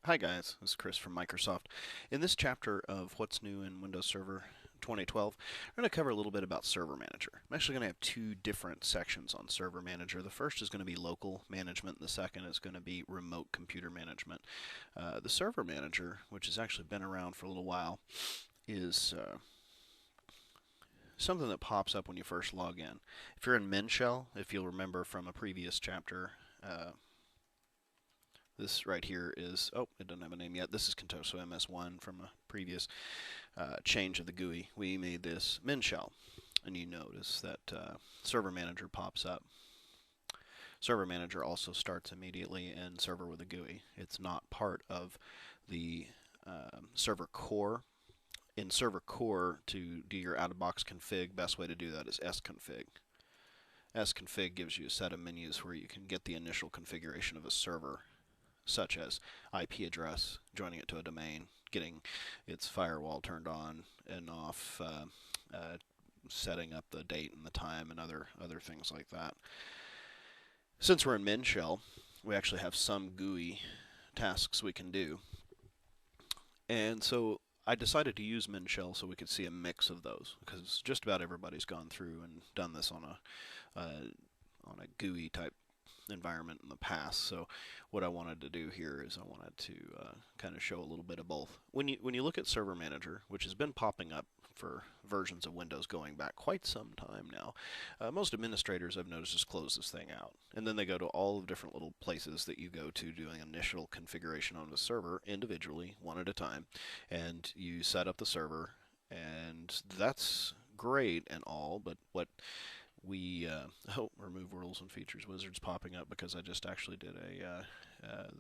Hi guys, this is Chris from Microsoft. In this chapter of What's New in Windows Server 2012, we're going to cover a little bit about Server Manager. I'm actually going to have two different sections on Server Manager. The first is going to be local management, and the second is going to be remote computer management. The Server Manager, which has actually been around for a little while, is something that pops up when you first log in. If you're in Min if you'll remember from a previous chapter, this right here is, oh, it doesn't have a name yet. This is Contoso MS1 from a previous change of the GUI. We made this min shell, and you notice that Server Manager pops up. Server Manager also starts immediately in Server with a GUI. It's not part of the Server Core. In Server Core, to do your out-of-box config, best way to do that is sconfig. Sconfig gives you a set of menus where you can get the initial configuration of a server, such as IP address, joining it to a domain, getting its firewall turned on and off, setting up the date and the time, and other things like that. Since we're in Min shell, we actually have some GUI tasks we can do. And so I decided to use Min shell so we could see a mix of those, because just about everybody's gone through and done this on a GUI type environment in the past. So what I wanted to do here is I wanted to kind of show a little bit of both. When you look at Server Manager, which has been popping up for versions of Windows going back quite some time now, most administrators I've noticed just close this thing out, and then they go to all the different little places that you go to doing initial configuration on the server individually, one at a time, and you set up the server, and that's great and all, but what we remove rules and features wizards popping up because I just actually did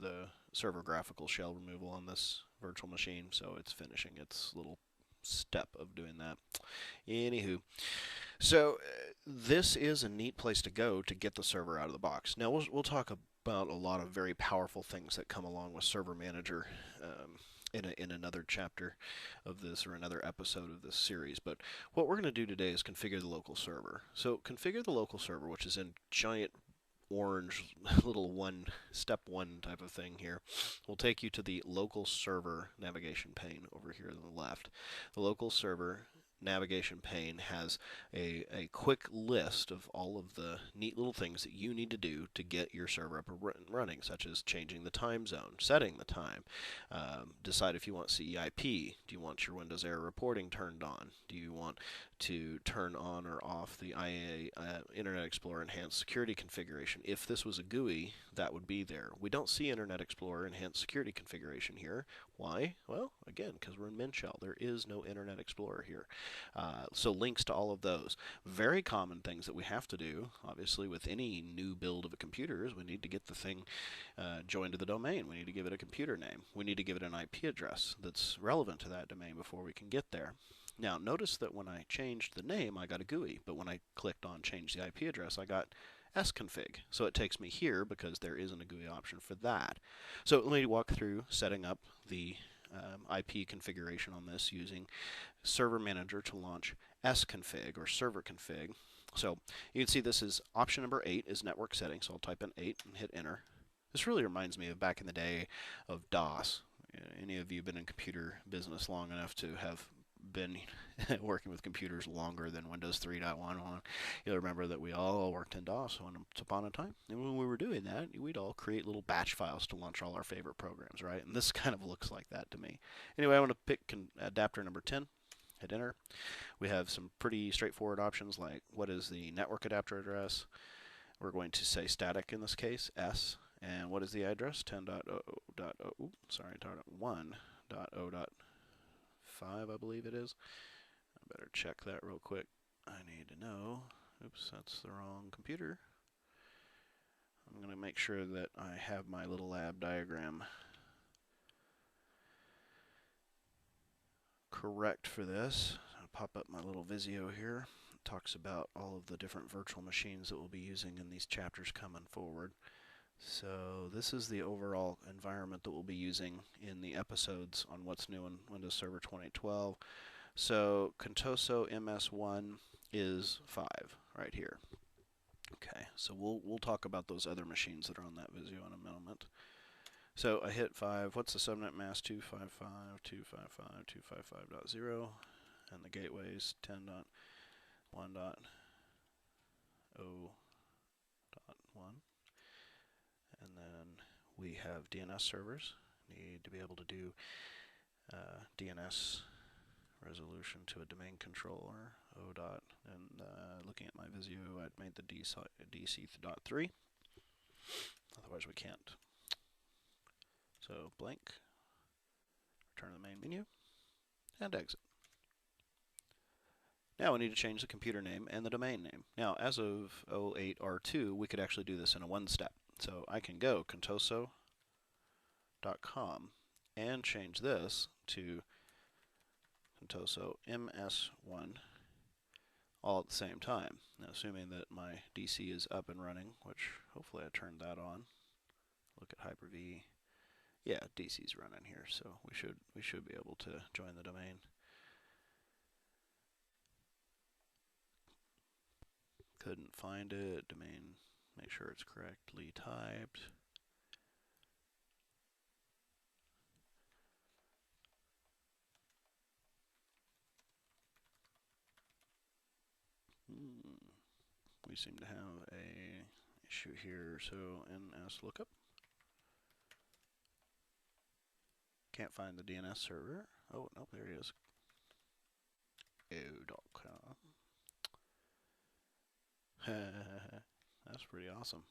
the server graphical shell removal on this virtual machine, so it's finishing its little step of doing that. Anywho, so this is a neat place to go to get the server out of the box. Now we'll talk about a lot of very powerful things that come along with Server Manager in another chapter of this, or another episode of this series. But what we're going to do today is configure the local server. So configure the local server, which is in giant orange little step one type of thing here, will take you to the local server navigation pane over here on the left. The local server navigation pane has a quick list of all of the neat little things that you need to do to get your server up and running, such as changing the time zone, setting the time, decide if you want CEIP, do you want your Windows error reporting turned on, do you want to turn on or off the Internet Explorer Enhanced Security configuration. If this was a GUI, that would be there. We don't see Internet Explorer Enhanced Security configuration here. Why? Well, again, because we're in Min shell. There is no Internet Explorer here. So links to all of those. Very common things that we have to do, obviously, with any new build of a computer is we need to get the thing joined to the domain. We need to give it a computer name. We need to give it an IP address that's relevant to that domain before we can get there. Now, notice that when I changed the name, I got a GUI, but when I clicked on change the IP address, I got sconfig. So it takes me here because there isn't a GUI option for that. So let me walk through setting up the IP configuration on this using Server Manager to launch sconfig or server config. So you can see this is option number 8 is network settings. So I'll type in 8 and hit enter. This really reminds me of back in the day of DOS. Any of you been in computer business long enough to have been working with computers longer than Windows 3.1 on, you'll remember that we all worked in DOS once upon a time. And when we were doing that, we'd all create little batch files to launch all our favorite programs, right? And this kind of looks like that to me. Anyway, I want to pick adapter number 10, hit enter. We have some pretty straightforward options like what is the network adapter address. We're going to say static in this case, S. And what is the address? 10.0.1.0.5, I believe it is. I better check that real quick. I need to know. Oops, that's the wrong computer. I'm going to make sure that I have my little lab diagram correct for this. I'll pop up my little Visio here. It talks about all of the different virtual machines that we'll be using in these chapters coming forward. So this is the overall environment that we'll be using in the episodes on what's new in Windows Server 2012. So Contoso MS1 is 5 right here. Okay, so we'll talk about those other machines that are on that Visio in a moment. So I hit 5. What's the subnet mask? 255.255.255.0, and the gateway is 10.1.0.1. And then we have DNS servers. Need to be able to do DNS resolution to a domain controller. O dot. And looking at my Visio, I made the DC.3. Otherwise, we can't. So blank. Return to the main menu and exit. Now we need to change the computer name and the domain name. Now, as of 08R2, we could actually do this in a one-step. So I can go contoso.com and change this to Contoso MS1 all at the same time. Now, assuming that my DC is up and running, which hopefully I turned that on. Look at Hyper-V. Yeah, DC's running here, so we should be able to join the domain. Couldn't find it. Domain, make sure it's correctly typed. We seem to have a issue here. So NS lookup. Can't find the DNS server. Oh, no, there he is. O.com. That's pretty awesome.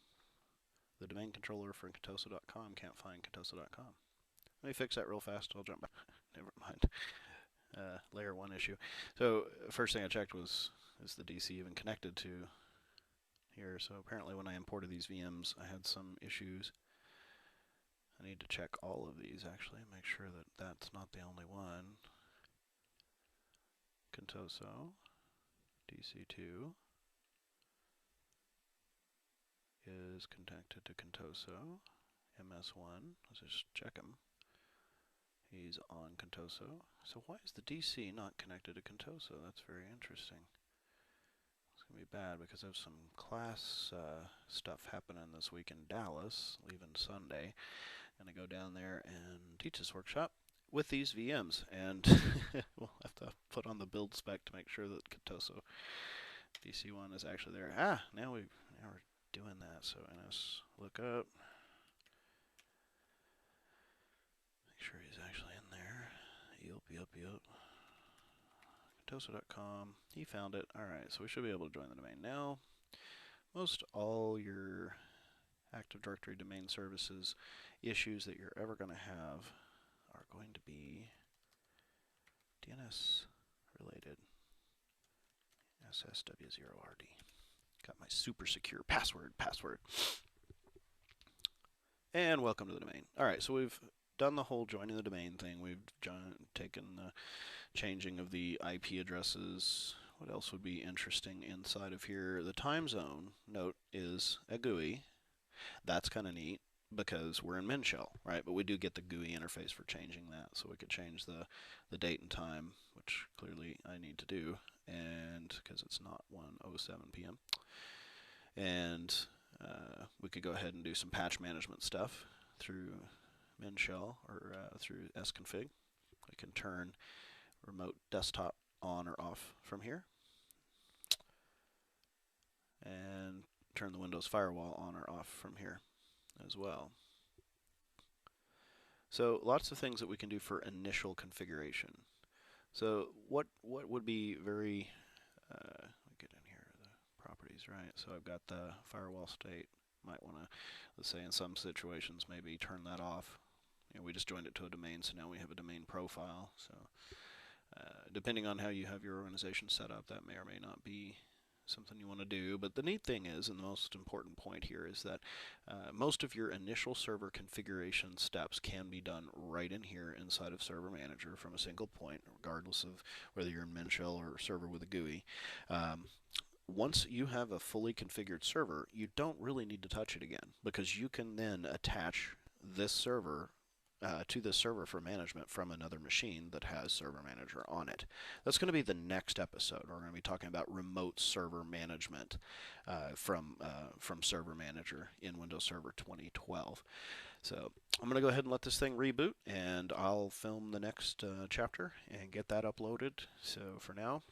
The domain controller for Contoso.com can't find Contoso.com. Let me fix that real fast. I'll jump back. Never mind. Layer 1 issue. So first thing I checked was, is the DC even connected to here? So apparently when I imported these VMs, I had some issues. I need to check all of these actually, make sure that that's not the only one. Contoso, DC2 is connected to Contoso. MS1, let's just check him. He's on Contoso. So why is the DC not connected to Contoso? That's very interesting. It's going to be bad because I have some class stuff happening this week in Dallas, leaving Sunday. And I go down there and teach this workshop with these VMs. And we'll have to put on the build spec to make sure that Contoso DC1 is actually there. Now we're doing that. So NS lookup. Make sure he's actually in there. Yup. Contoso.com. He found it. Alright, so we should be able to join the domain now. Most all your Active Directory domain services issues that you're ever going to have are going to be DNS related. SSW0RD. Got my super secure password. And welcome to the domain. Alright, so we've done the whole joining the domain thing. We've taken the changing of the IP addresses. What else would be interesting inside of here? The time zone note is a GUI. That's kind of neat because we're in MinShell, right? But we do get the GUI interface for changing that, so we could change the date and time, which clearly I need to do, and because it's not 1:07 p.m. And we could go ahead and do some patch management stuff through MinShell or through sconfig. We can turn remote desktop on or off from here, and turn the Windows firewall on or off from here as well. So lots of things that we can do for initial configuration. So what would be very, get in here, the properties, right? So I've got the firewall state. Might want to, let's say in some situations, maybe turn that off. You know, we just joined it to a domain, so now we have a domain profile. So depending on how you have your organization set up, that may or may not be something you want to do. But the neat thing is, and the most important point here, is that most of your initial server configuration steps can be done right in here inside of Server Manager from a single point, regardless of whether you're in MinShell or server with a GUI. Once you have a fully configured server, you don't really need to touch it again, because you can then attach this server to this server for management from another machine that has Server Manager on it. That's going to be the next episode. We're going to be talking about remote server management from Server Manager in Windows Server 2012. So I'm going to go ahead and let this thing reboot, and I'll film the next chapter and get that uploaded. So for now,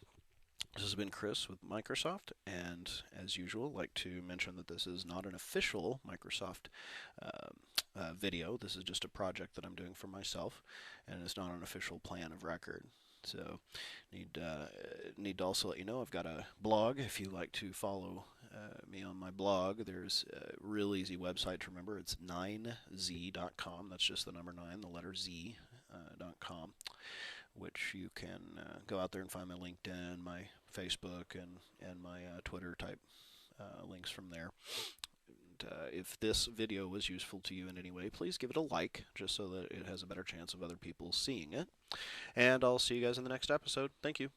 this has been Chris with Microsoft, and as usual, I'd like to mention that this is not an official Microsoft video. This is just a project that I'm doing for myself, and it's not an official plan of record. So, need to also let you know I've got a blog. If you like to follow me on my blog, there's a real easy website to remember. It's 9z.com. That's just the number 9, the letter z.com, which you can go out there and find my LinkedIn, my Facebook, and my Twitter type links from there. If this video was useful to you in any way, please give it a like, just so that it has a better chance of other people seeing it. And I'll see you guys in the next episode. Thank you.